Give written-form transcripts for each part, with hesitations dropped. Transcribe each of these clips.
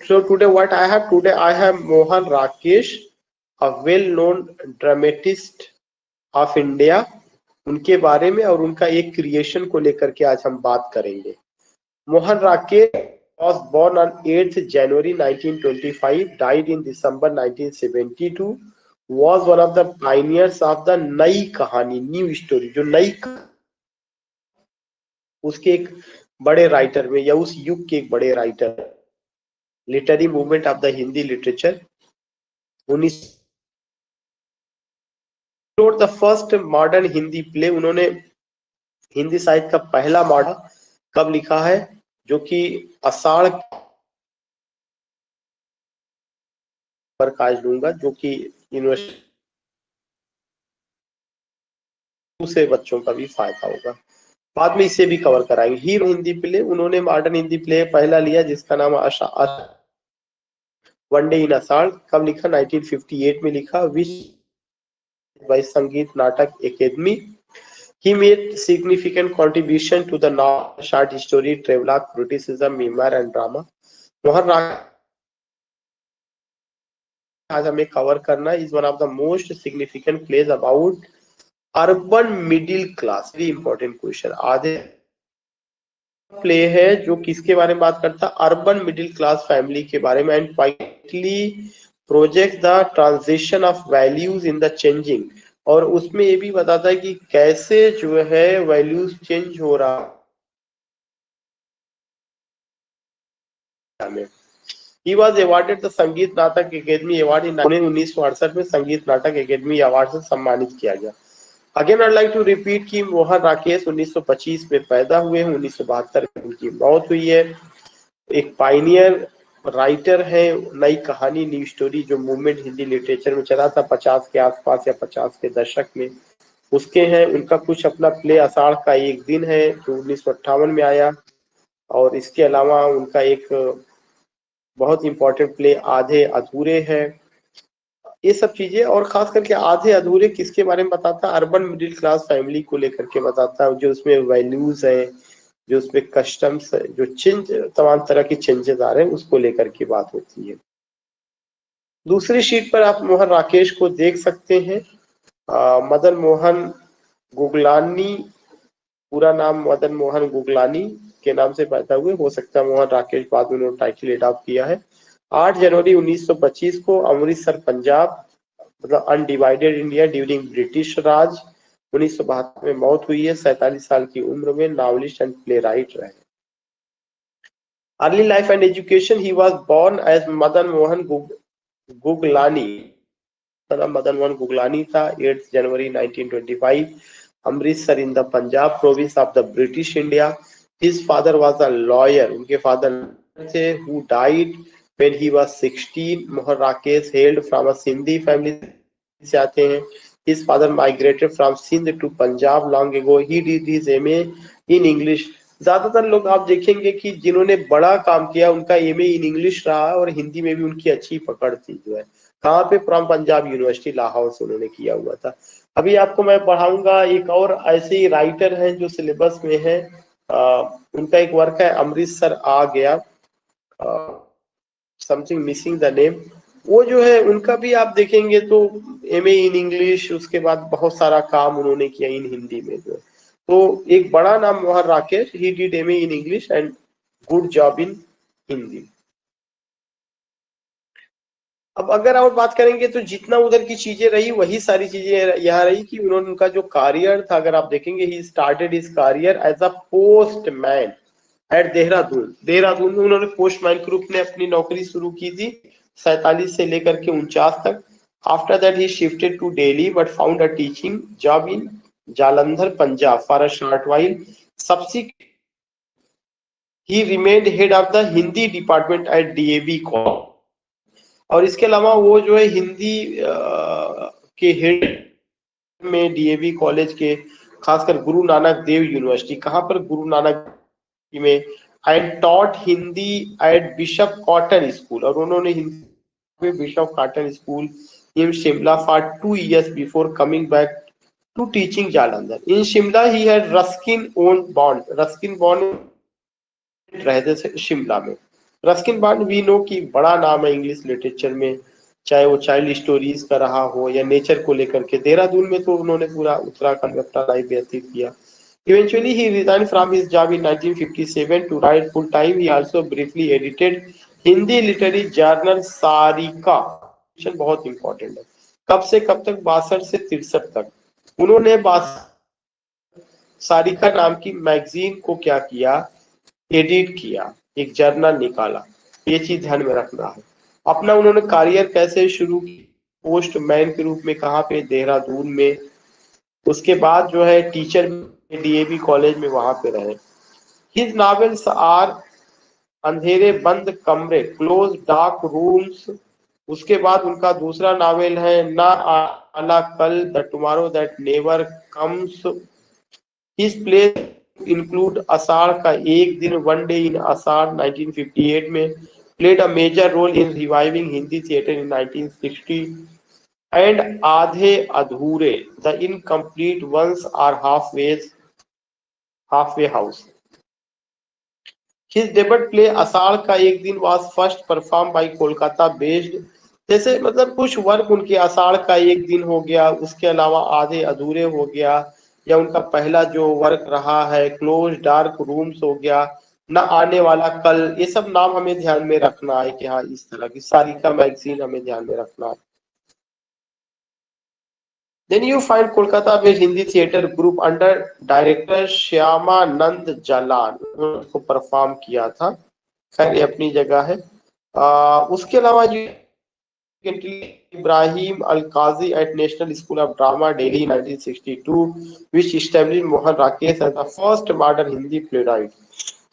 So today what I have? Today I have Mohan Rakesh, a well-known dramatist of India. उनके बारे में और उनका एक क्रिएशन को लेकर के आज हम बात करेंगे। Mohan Rakesh was born on 8th January 1925, died in December 1972, was one of the pioneers of the नई कहानी, न्यू स्टोरी, जो नई उसके एक बड़े राइटर में या उस युग के एक बड़े writer, literary movement of the Hindi literature. 19 wrote the first modern Hindi play, उन्होंने हिंदी साहित्य का पहला मॉडल कब लिखा है, जो कि आषाढ़ पर काज लूंगा, जो कि यूनिवर्सिटी से बच्चों का भी फायदा होगा। बाद में इसे भी कवर कराएंगे। हीरो हिंदी प्ले, उन्होंने मॉडर्न हिंदी प्ले पहला लिया जिसका नाम वन डे इन आषाढ़, कब लिखा? 1958 में लिखा, विच बाय संगीत नाटक academy. He made significant contribution to the novel, short story, travelogue, criticism, memoir and drama. Mohan Rakesh आज हमें कवर करना is one of the most significant plays about urban middle class. Very important question. आधे play है जो किसके बारे में बात करता है? अर्बन मिडिल क्लास फैमिली के बारे में, and quietly project the transition of values in the changing, और उसमें ये भी बताता है कि कैसे जो है वैल्यूज चेंज हो रहा है। He was awarded the संगीत नाटक एकेडमी अवार्ड इन 1968 में संगीत नाटक एकेडमी अवार्ड से सम्मानित किया गया। Again I like to repeat कि मोहन राकेश 1925 में पैदा हुए हैं, 1972 में उनकी मौत हुई है। एक पाइनियर राइटर है, नई कहानी, न्यू स्टोरी, जो मूवमेंट हिंदी लिटरेचर में चला था 50 के आसपास या 50 के दशक में, उसके हैं। उनका कुछ अपना प्ले आषाढ़ का एक दिन है जो 1958 में आया, और इसके अलावा उनका एक बहुत इंपॉर्टेंट प्ले आधे अधूरे है। ये सब चीजें, और खास करके आधे अधूरे किसके बारे में बताता है? अर्बन मिडिल क्लास फैमिली को लेकर के बताता है, जो उसमें वैल्यूज है, जो उसमें कस्टम्स, जो चेंज, तमाम तरह की चेंजेस आ रहे हैं, उसको लेकर की बात होती है। दूसरी शीट पर आप मोहन राकेश को देख सकते हैं। मदन मोहन गुगलानी, पूरा नाम मदन मोहन गुगलानी के नाम से पैदा हुए, हो सकता है मोहन राकेश बाद में उन्होंने टाइटल अडॉप्ट किया है। 8 जनवरी 1925 को अमृतसर पंजाब, मतलब अनडिवाइडेड इंडिया ड्यूरिंग ब्रिटिश राज। 1972 में मौत हुई है, 47 साल की उम्र में। नॉवलिस्ट एंड प्ले राइट रहे। Early life and education, he was born as Madan Mohan Guglani, Madan Mohan Guglani था। 8 January 1925, Amritsar in the Punjab province of the British India. His father was a lawyer, उनके फादर थे, who died when he was 16. Mohan Rakesh hailed from a Sindhi family से आते हैं। His father migrated from Sindh to Punjab long ago. He did his MA in English. ज्यादातर लोग आप देखेंगे कि जिन्होंने बड़ा काम किया उनका MA इन इंग्लिश रहा, और हिंदी में भी उनकी अच्छी पकड़ थी। जो है कहाँ पे? फ्रॉम पंजाब यूनिवर्सिटी लाहौर से उन्होंने किया हुआ था। अभी आपको मैं पढ़ाऊंगा एक और ऐसे ही राइटर हैं जो सिलेबस में है। उनका एक वर्क है अमृतसर आ गया, समथिंग मिसिंग द नेम। वो जो है उनका भी आप देखेंगे तो MA इन इंग्लिश, उसके बाद बहुत सारा काम उन्होंने किया इन हिंदी में। जो तो एक बड़ा नाम Mohan Rakesh, he did MA in English and good job in Hindi. अब अगर और बात करेंगे तो जितना उधर की चीजें रही वही सारी चीजें यहाँ रही, कि उन्होंने उनका जो करियर था, अगर आप देखेंगे, he started his career as a postman at Dehradun. Dehradun में उन्होंने पोस्टमैन के रूप में अपनी नौकरी शुरू की थी 47 से लेकर के 49 तक। After that he shifted to Delhi but found a teaching job in Jalandhar Punjab for a short while. Subsequently he remained head of the Hindi department at DAV college. और इसके अलावा वो जो है हिंदी के हेड में DAV कॉलेज के, खासकर गुरु नानक देव यूनिवर्सिटी, कहाँ पर? गुरु नानक में, and taught Hindi at Bishop Cotton school, और उन्होंने Hindi Bishop Cotton school in Shimla for 2 years before coming back to teaching Jalandhar. In Shimla he had Ruskin own Bond, Ruskin Bond रहते थे शिमला में। रस्किन बॉन्ड वी नो की बड़ा नाम है इंग्लिश लिटरेचर में, चाहे वो चाइल्ड स्टोरीज का रहा हो या नेचर को लेकर के। देहरादून में तो उन्होंने पूरा उत्तराखंड में अपना लाइफ व्यतीत किया। Eventually, he resigned from his job in 1957 to write full time. He also briefly edited Hindi literary journal Sarika, बहुत इंपॉर्टेंट है। कब से कब तक? 62 से 63 तक। उन्होंने सारिका नाम की मैगजीन को क्या किया? एडिट किया, एक जर्नल निकाला। ये चीज ध्यान में रखना है। अपना उन्होंने करियर कैसे शुरू किया? पोस्टमैन के रूप में। कहाँ पे? देहरादून में। उसके बाद जो है टीचर डीएवी कॉलेज में, वहां पे रहे। हिज नॉवेल्स आर अंधेरे बंद कमरे, क्लोज डार्क रूम्स। उसके बाद उनका दूसरा नावल है ना आला कल, the tomorrow that never comes. His play include Ashadh ka Ek Din, one day in Ashadh 1958 में। Played a major role in reviving Hindi theatre in 1960 and Aadhe Adhure, the incomplete ones are halfway house. His debut play Ashadh ka Ek दिन was first performed by Kolkata based। जैसे मतलब कुछ work उनके आषाढ़ का एक दिन हो गया, उसके अलावा आधे अधूरे हो गया, या उनका पहला जो वर्क रहा है क्लोज डार्क रूम्स हो गया, न आने वाला कल। ये सब नाम हमें ध्यान में रखना है कि हाँ इस तरह की सारिका मैगजीन हमें ध्यान में रखना है। Then you find Kolkata-based Hindi theatre group under director Shyamanand Jalan, उनको परफॉर्म किया था। खैर ये अपनी जगह है। उसके अलावा जो Ibrahim अल-काजी at National School of Drama, Delhi, 1962, which established Mohan Rakesh as the first modern Hindi playwright.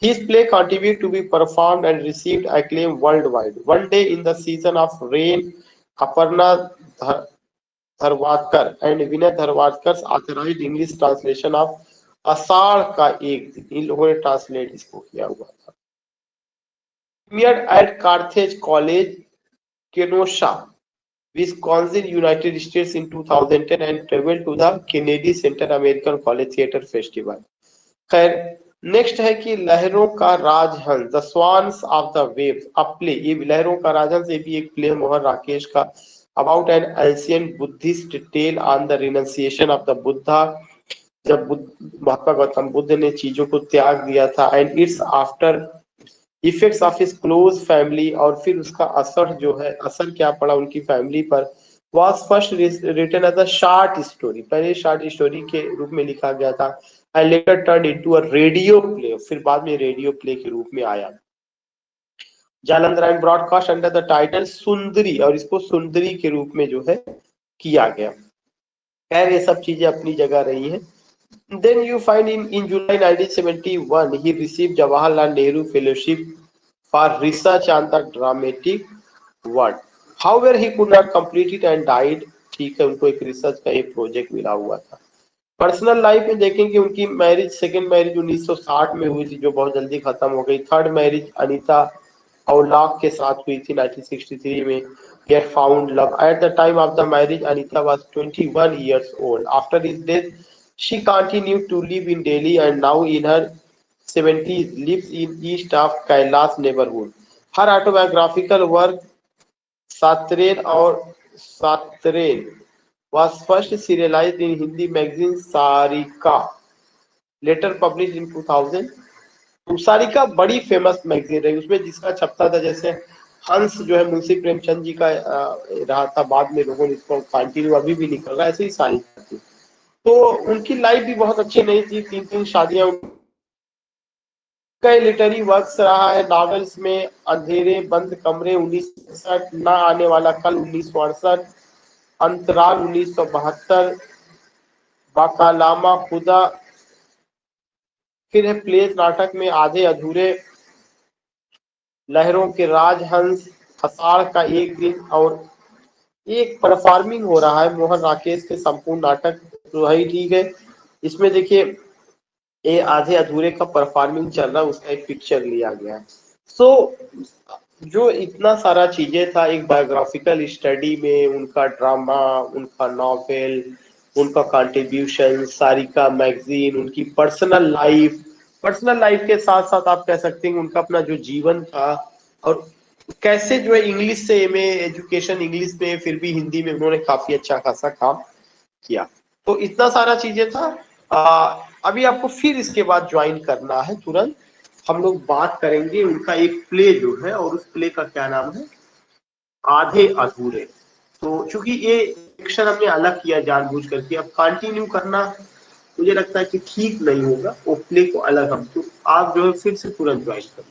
His play continued to be performed and received acclaim worldwide. One day in the season of rain, Aparna Dharwadkar and Vinay Dharwadkar authorised English translation of Ashadh ka Ek दिन, इन लोगों ने translate इसको किया हुआ था। Premiered at Carthage college, Kenosha, Wisconsin, United States in 2010 and travelled to the Kennedy Center American college theatre festival. खैर next है कि Lahron ka Rajhans, the swans of the waves, a play. ये लहरों का राजहंस, ये भी एक प्ले मोहन राकेश का, about an ancient Buddhist tale on the renunciation of the Buddha, जब महात्मा गौतम बुद्ध ने चीजों को त्याग दिया था, and its after effects of his close family, और फिर उसका असर जो है, असर क्या पड़ा उनकी फैमिली पर, was first written as a short story, पहले शॉर्ट स्टोरी के रूप में लिखा गया था, and later turned into a radio play, फिर बाद में रेडियो प्ले के रूप में आया। Jalandhar and broadcast under the title सुंदरी, और इसको सुंदरी के रूप में जो है किया गया। खैर ये सब चीजें अपनी जगह रही हैं। Then you find in July 1971 he received Jawaharlal Nehru Fellowship for research on the dramatic world. However he could not complete it and died। ठीक है, उनको एक रिसर्च का एक प्रोजेक्ट मिला हुआ था। पर्सनल लाइफ में देखेंगे उनकी मैरिज, सेकेंड मैरिज 1960 में हुई थी, जो बहुत जल्दी खत्म हो गई। थर्ड मैरिज अनीता और लॉक के साथ हुई थी 1963 में। He had found love. At the time of the marriage, Anita was 21 years old. After his death, she continued to live in Delhi and now in her 70s lives in east of Kailash neighborhood. Her autobiographical work Satren was first serialized in Hindi magazine Sarika, later published in 2000। Sarika बड़ी famous magazine रही, उसमें जिसका छपता था, जैसे हंस जो है मुंशी प्रेमचंद जी का रहा था, बाद में लोगों ने इसको कंटिन्यू अभी भी निकल रहा है, ऐसे ही सारिका थी। तो उनकी लाइफ भी बहुत अच्छी नहीं थी, 3 शादियां। कई लिटरेरी वर्क्स रहा है नॉवेल्स में अंधेरे बंद कमरे 1961, ना आने वाला कल 1968, अंतराल 1972, बाकालामा खुदा, फिर है प्लेस नाटक में आधे अधूरे, लहरों के राजहंस, आषाढ़ का एक दिन, और एक परफॉर्मिंग हो रहा है मोहन राकेश के संपूर्ण नाटक, तो है ठीक है। इसमें देखिए ये आधे अधूरे का परफॉर्मिंग चल रहा है, उसका एक पिक्चर लिया गया है। सो जो इतना सारा चीजें था एक बायोग्राफिकल स्टडी में, उनका ड्रामा, उनका नॉवेल, उनका कंट्रीब्यूशन, सारिका मैगजीन, उनकी पर्सनल लाइफ के साथ साथ आप कह सकते हैं उनका अपना जो जीवन था और कैसे जो है इंग्लिश से एमए एजुकेशन इंग्लिश में, फिर भी हिंदी में उन्होंने काफी अच्छा खासा काम किया। तो इतना सारा चीजें था। अभी आपको फिर इसके बाद ज्वाइन करना है तुरंत। हम लोग बात करेंगे उनका एक प्ले जो है, और उस प्ले का क्या नाम है, आधे अधूरे। तो चूंकि ये सेक्शन हमने अलग किया जानबूझ करके, अब कंटिन्यू करना मुझे लगता है कि ठीक नहीं होगा, वो प्ले को अलग हम, तो आप जो है फिर से तुरंत ज्वाइन कर